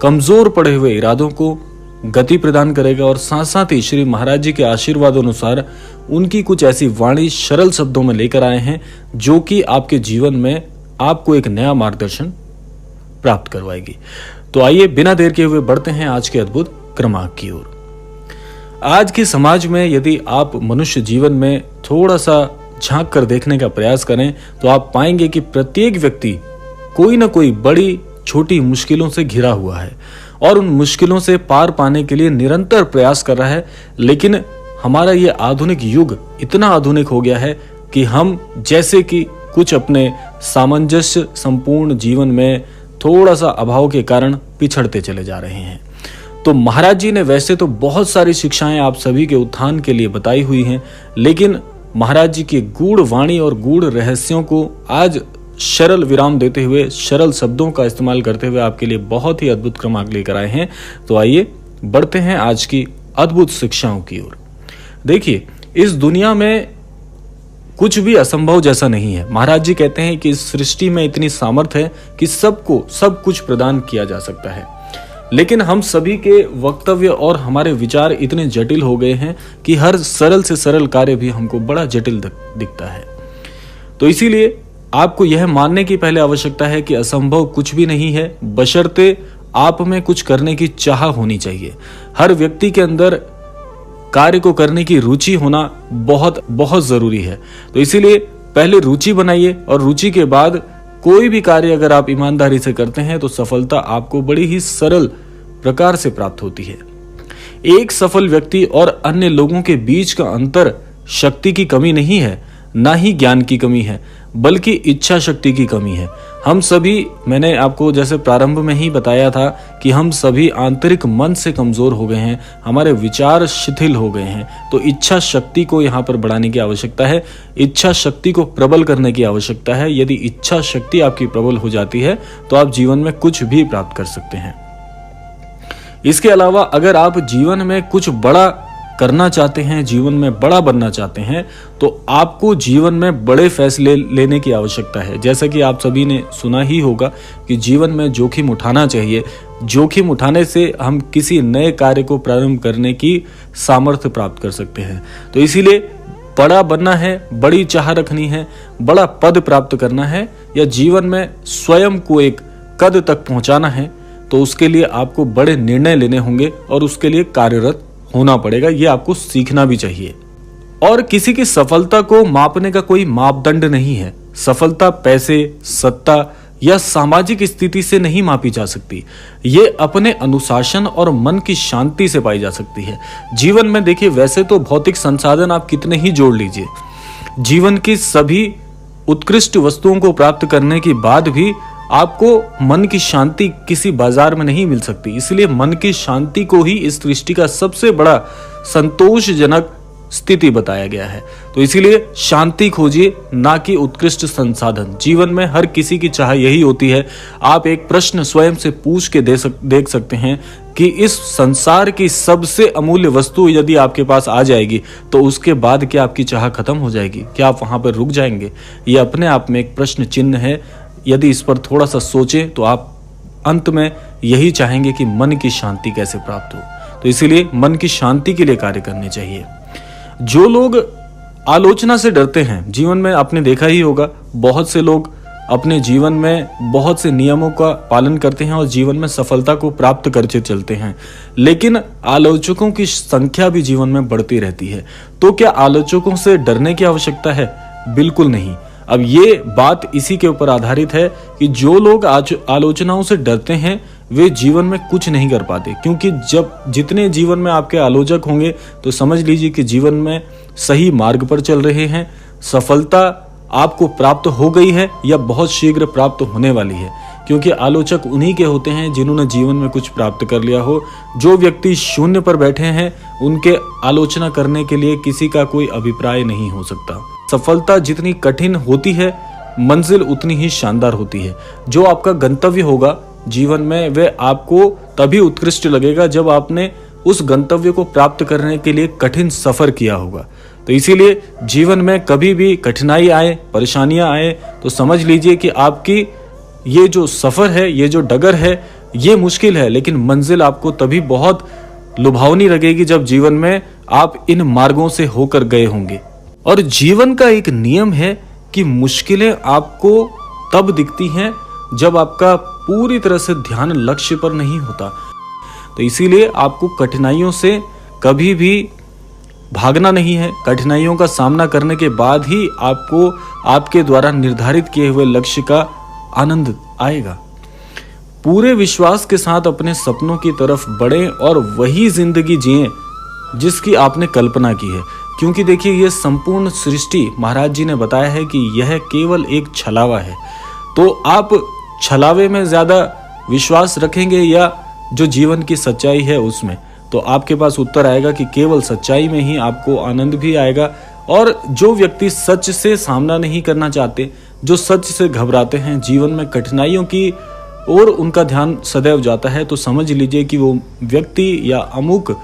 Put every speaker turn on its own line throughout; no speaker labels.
कमजोर पड़े हुए इरादों को गति प्रदान करेगा और साथ साथ ही श्री महाराज जी के आशीर्वाद अनुसार उनकी कुछ ऐसी वाणी सरल शब्दों में लेकर आए हैं जो कि आपके जीवन में आपको एक नया मार्गदर्शन प्राप्त करवाएगी। तो आइए बिना देर के हुए बढ़ते हैं आज के अद्भुत क्रमांक की ओर। आज के समाज में यदि आप मनुष्य जीवन में थोड़ा सा झांक कर देखने का प्रयास करें तो आप पाएंगे कि प्रत्येक व्यक्ति कोई ना कोई बड़ी छोटी मुश्किलों से घिरा हुआ है और उन मुश्किलों से पार पाने के लिए निरंतर प्रयास कर रहा है। लेकिन हमारा ये आधुनिक युग इतना आधुनिक हो गया है कि हम जैसे कि कुछ अपने सामंजस्य संपूर्ण जीवन में थोड़ा सा अभाव के कारण पिछड़ते चले जा रहे हैं। तो महाराज जी ने वैसे तो बहुत सारी शिक्षाएं आप सभी के उत्थान के लिए बताई हुई हैं, लेकिन महाराज जी की गूढ़ वाणी और गूढ़ रहस्यों को आज सरल विराम देते हुए, सरल शब्दों का इस्तेमाल करते हुए आपके लिए बहुत ही अद्भुत क्रमांक लेकर आए हैं। तो आइए बढ़ते हैं आज की अद्भुत शिक्षाओं की ओर। देखिए, इस दुनिया में कुछ भी असंभव जैसा नहीं है। महाराज जी कहते हैं कि इस सृष्टि में इतनी सामर्थ्य है कि सबको सब कुछ प्रदान किया जा सकता है, लेकिन हम सभी के वक्तव्य और हमारे विचार इतने जटिल हो गए हैं कि हर सरल से सरल कार्य भी हमको बड़ा जटिल दिखता है। तो इसीलिए आपको यह मानने की पहले आवश्यकता है कि असंभव कुछ भी नहीं है, बशर्ते आप में कुछ करने की चाह होनी चाहिए। हर व्यक्ति के अंदर कार्य को करने की रुचि होना बहुत बहुत जरूरी है। तो इसीलिए पहले रुचि बनाइए और रुचि के बाद कोई भी कार्य अगर आप ईमानदारी से करते हैं तो सफलता आपको बड़ी ही सरल प्रकार से प्राप्त होती है। एक सफल व्यक्ति और अन्य लोगों के बीच का अंतर शक्ति की कमी नहीं है, ना ही ज्ञान की कमी है, बल्कि इच्छा शक्ति की कमी है। हम सभी, मैंने आपको जैसे प्रारंभ में ही बताया था कि हम सभी आंतरिक मन से कमजोर हो गए हैं, हमारे विचार शिथिल हो गए हैं। तो इच्छा शक्ति को यहाँ पर बढ़ाने की आवश्यकता है, इच्छा शक्ति को प्रबल करने की आवश्यकता है। यदि इच्छा शक्ति आपकी प्रबल हो जाती है तो आप जीवन में कुछ भी प्राप्त कर सकते हैं। इसके अलावा अगर आप जीवन में कुछ बड़ा करना चाहते हैं, जीवन में बड़ा बनना चाहते हैं, तो आपको जीवन में बड़े फैसले लेने की आवश्यकता है। जैसा कि आप सभी ने सुना ही होगा कि जीवन में जोखिम उठाना चाहिए। जोखिम उठाने से हम किसी नए कार्य को प्रारंभ करने की सामर्थ्य प्राप्त कर सकते हैं। तो इसीलिए बड़ा बनना है, बड़ी चाह रखनी है, बड़ा पद प्राप्त करना है या जीवन में स्वयं को एक कद तक पहुंचाना है, तो उसके लिए आपको बड़े निर्णय लेने होंगे और उसके लिए कार्यरत होना पड़ेगा। ये आपको सीखना भी चाहिए। और किसी की सफलता को मापने का कोई मापदंड नहीं है। सफलता पैसे, सत्ता या सामाजिक स्थिति से नहीं मापी जा सकती। ये अपने अनुशासन और मन की शांति से पाई जा सकती है। जीवन में देखिए, वैसे तो भौतिक संसाधन आप कितने ही जोड़ लीजिए, जीवन की सभी उत्कृष्ट वस्तुओं को प्राप्त करने के बाद भी आपको मन की शांति किसी बाजार में नहीं मिल सकती। इसलिए मन की शांति को ही इस सृष्टि का सबसे बड़ा संतोषजनक स्थिति बताया गया है। तो इसीलिए शांति खोजिए, ना कि उत्कृष्ट संसाधन। जीवन में हर किसी की चाह यही होती है। आप एक प्रश्न स्वयं से पूछ के देख सकते हैं कि इस संसार की सबसे अमूल्य वस्तु यदि आपके पास आ जाएगी तो उसके बाद क्या आपकी चाह खत्म हो जाएगी? क्या आप वहां पर रुक जाएंगे? ये अपने आप में एक प्रश्न चिन्ह है। यदि इस पर थोड़ा सा सोचें तो आप अंत में यही चाहेंगे कि मन की शांति कैसे प्राप्त हो। तो इसीलिए मन की शांति के लिए कार्य करने चाहिए। जो लोग आलोचना से डरते हैं, जीवन में आपने देखा ही होगा, बहुत से लोग अपने जीवन में बहुत से नियमों का पालन करते हैं और जीवन में सफलता को प्राप्त करके चलते हैं, लेकिन आलोचकों की संख्या भी जीवन में बढ़ती रहती है। तो क्या आलोचकों से डरने की आवश्यकता है? बिल्कुल नहीं। अब ये बात इसी के ऊपर आधारित है कि जो लोग आलोचनाओं से डरते हैं वे जीवन में कुछ नहीं कर पाते, क्योंकि जब जितने जीवन में आपके आलोचक होंगे तो समझ लीजिए कि जीवन में सही मार्ग पर चल रहे हैं। सफलता आपको प्राप्त हो गई है या बहुत शीघ्र प्राप्त होने वाली है, क्योंकि आलोचक उन्हीं के होते हैं जिन्होंने जीवन में कुछ प्राप्त कर लिया हो। जो व्यक्ति शून्य पर बैठे हैं उनके आलोचना करने के लिए किसी का कोई अभिप्राय नहीं हो सकता। सफलता जितनी कठिन होती है, मंजिल उतनी ही शानदार होती है। जो आपका गंतव्य होगा जीवन में वह आपको तभी उत्कृष्ट लगेगा जब आपने उस गंतव्य को प्राप्त करने के लिए कठिन सफर किया होगा। तो इसीलिए जीवन में कभी भी कठिनाई आए, परेशानियां आए तो समझ लीजिए कि आपकी ये जो सफर है, ये जो डगर है, ये मुश्किल है, लेकिन मंजिल आपको तभी बहुत लुभावनी लगेगी जब जीवन में आप इन मार्गों से होकर गए होंगे। और जीवन का एक नियम है कि मुश्किलें आपको तब दिखती हैं जब आपका पूरी तरह से ध्यान लक्ष्य पर नहीं होता। तो इसीलिए आपको कठिनाइयों से कभी भी भागना नहीं है। कठिनाइयों का सामना करने के बाद ही आपको आपके द्वारा निर्धारित किए हुए लक्ष्य का आनंद आएगा। पूरे विश्वास के साथ अपने सपनों की तरफ बढ़ें और वही जिंदगी जिएं जिसकी आपने कल्पना की है। क्योंकि देखिए, ये संपूर्ण सृष्टि महाराज जी ने बताया है कि यह केवल एक छलावा है। तो आप छलावे में ज्यादा विश्वास रखेंगे या जो जीवन की सच्चाई है उसमें, तो आपके पास उत्तर आएगा कि केवल सच्चाई में ही आपको आनंद भी आएगा। और जो व्यक्ति सच से सामना नहीं करना चाहते, जो सच से घबराते हैं, जीवन में कठिनाइयों की ओर उनका ध्यान सदैव जाता है, तो समझ लीजिए कि वो व्यक्ति या अमुक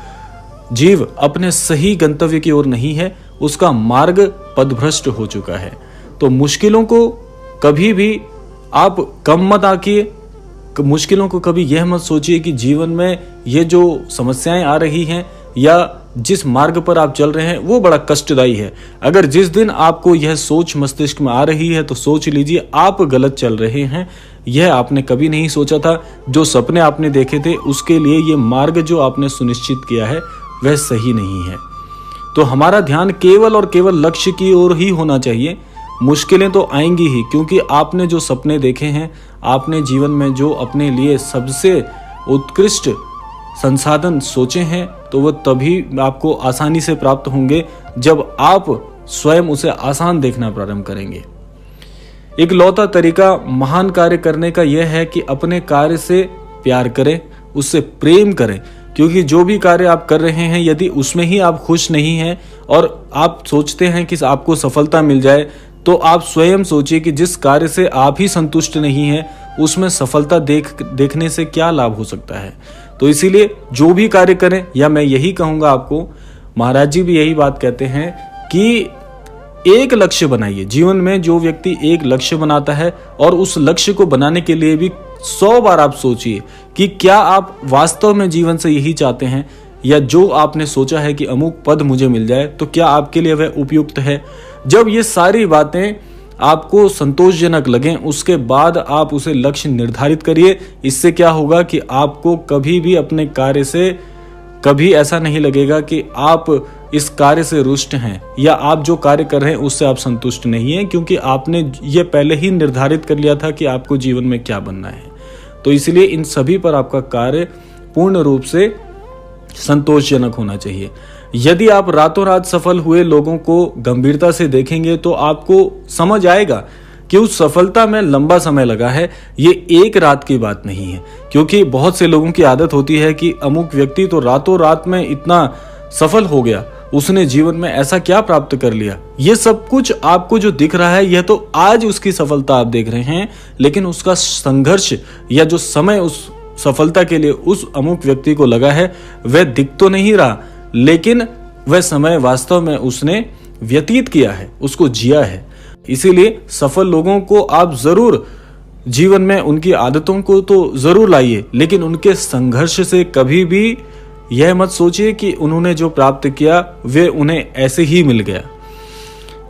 जीव अपने सही गंतव्य की ओर नहीं है, उसका मार्ग पथभ्रष्ट हो चुका है। तो मुश्किलों को कभी भी आप कम मत आंकिए। मुश्किलों को कभी यह मत सोचिए कि जीवन में ये जो समस्याएं आ रही हैं या जिस मार्ग पर आप चल रहे हैं वो बड़ा कष्टदायी है। अगर जिस दिन आपको यह सोच मस्तिष्क में आ रही है तो सोच लीजिए आप गलत चल रहे हैं। यह आपने कभी नहीं सोचा था। जो सपने आपने देखे थे उसके लिए ये मार्ग जो आपने सुनिश्चित किया है वह सही नहीं है। तो हमारा ध्यान केवल और केवल लक्ष्य की ओर ही होना चाहिए। मुश्किलें तो आएंगी ही, क्योंकि आपने जो सपने देखे हैं, आपने जीवन में जो अपने लिए सबसे उत्कृष्ट संसाधन सोचे हैं, तो वो तभी आपको आसानी से प्राप्त होंगे जब आप स्वयं उसे आसान देखना प्रारंभ करेंगे। एक लौता तरीका महान कार्य करने का यह है कि अपने कार्य से प्यार करें, उससे प्रेम करें। क्योंकि जो भी कार्य आप कर रहे हैं, यदि उसमें ही आप खुश नहीं हैं और आप सोचते हैं कि आपको सफलता मिल जाए, तो आप स्वयं सोचिए कि जिस कार्य से आप ही संतुष्ट नहीं हैं उसमें सफलता देखने से क्या लाभ हो सकता है। तो इसीलिए जो भी कार्य करें, या मैं यही कहूंगा आपको, महाराज जी भी यही बात कहते हैं कि एक लक्ष्य बनाइए। जीवन में जो व्यक्ति एक लक्ष्य बनाता है और उस लक्ष्य को बनाने के लिए भी 100 बार आप सोचिए कि क्या आप वास्तव में जीवन से यही चाहते हैं, या जो आपने सोचा है कि अमुक पद मुझे मिल जाए तो क्या आपके लिए वह उपयुक्त है। जब ये सारी बातें आपको संतोषजनक लगें, उसके बाद आप उसे लक्ष्य निर्धारित करिए। इससे क्या होगा कि आपको कभी भी अपने कार्य से कभी ऐसा नहीं लगेगा कि आप इस कार्य से रुष्ट हैं या आप जो कार्य कर रहे हैं उससे आप संतुष्ट नहीं हैं, क्योंकि आपने ये पहले ही निर्धारित कर लिया था कि आपको जीवन में क्या बनना है। तो इसलिए इन सभी पर आपका कार्य पूर्ण रूप से संतोषजनक होना चाहिए। यदि आप रातों रात सफल हुए लोगों को गंभीरता से देखेंगे तो आपको समझ आएगा कि उस सफलता में लंबा समय लगा है, ये एक रात की बात नहीं है। क्योंकि बहुत से लोगों की आदत होती है कि अमुक व्यक्ति तो रातों रात में इतना सफल हो गया, उसने जीवन में ऐसा क्या प्राप्त कर लिया। ये सब कुछ आपको जो दिख रहा है यह तो आज उसकी सफलता आप देख रहे हैं, लेकिन उसका संघर्ष या जो समय उस सफलता के लिए उस अमुक व्यक्ति को लगा है वह दिख तो नहीं रहा, लेकिन वह समय वास्तव में उसने व्यतीत किया है, उसको जिया है। इसीलिए सफल लोगों को आप जरूर जीवन में उनकी आदतों को तो जरूर लाइए, लेकिन उनके संघर्ष से कभी भी यह मत सोचिए कि उन्होंने जो प्राप्त किया वे उन्हें ऐसे ही मिल गया।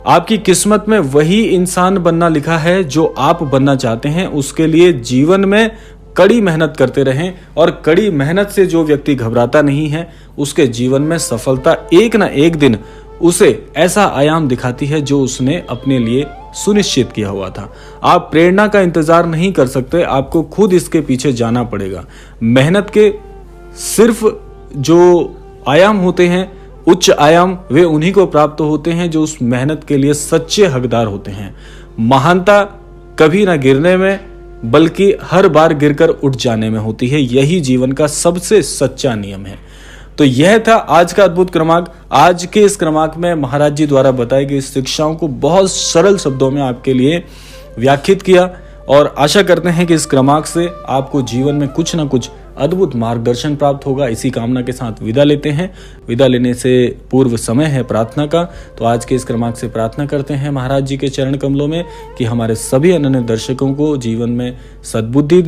आपकी किस्मत में वही इंसान बनना लिखा है जो आप बनना चाहते हैं। उसके लिए जीवन में कड़ी मेहनत करते रहें, और कड़ी मेहनत से जो व्यक्ति घबराता नहीं है उसके जीवन में सफलता एक ना एक दिन उसे ऐसा आयाम दिखाती है जो उसने अपने लिए सुनिश्चित किया हुआ था। आप प्रेरणा का इंतजार नहीं कर सकते, आपको खुद इसके पीछे जाना पड़ेगा। मेहनत के सिर्फ जो आयाम होते हैं, उच्च आयाम, वे उन्हीं को प्राप्त होते हैं जो उस मेहनत के लिए सच्चे हकदार होते हैं। महानता कभी ना गिरने में बल्कि हर बार गिरकर उठ जाने में होती है। यही जीवन का सबसे सच्चा नियम है। तो यह था आज का अद्भुत क्रमांक। आज के इस क्रमांक में महाराज जी द्वारा बताई गई शिक्षाओं को बहुत सरल शब्दों में आपके लिए व्याख्यात किया, और आशा करते हैं कि इस क्रमांक से आपको जीवन में कुछ ना कुछ अद्भुत मार्गदर्शन प्राप्त होगा। इसी कामना के साथ विदा लेते हैं। विदा लेने से पूर्व समय है प्रार्थना का, तो आज के इस क्रमांक से प्रार्थना करते हैं महाराज जी के चरण कमलों में कि हमारे सभी अनन्य दर्शकों को जीवन में सद्बुद्धि दें,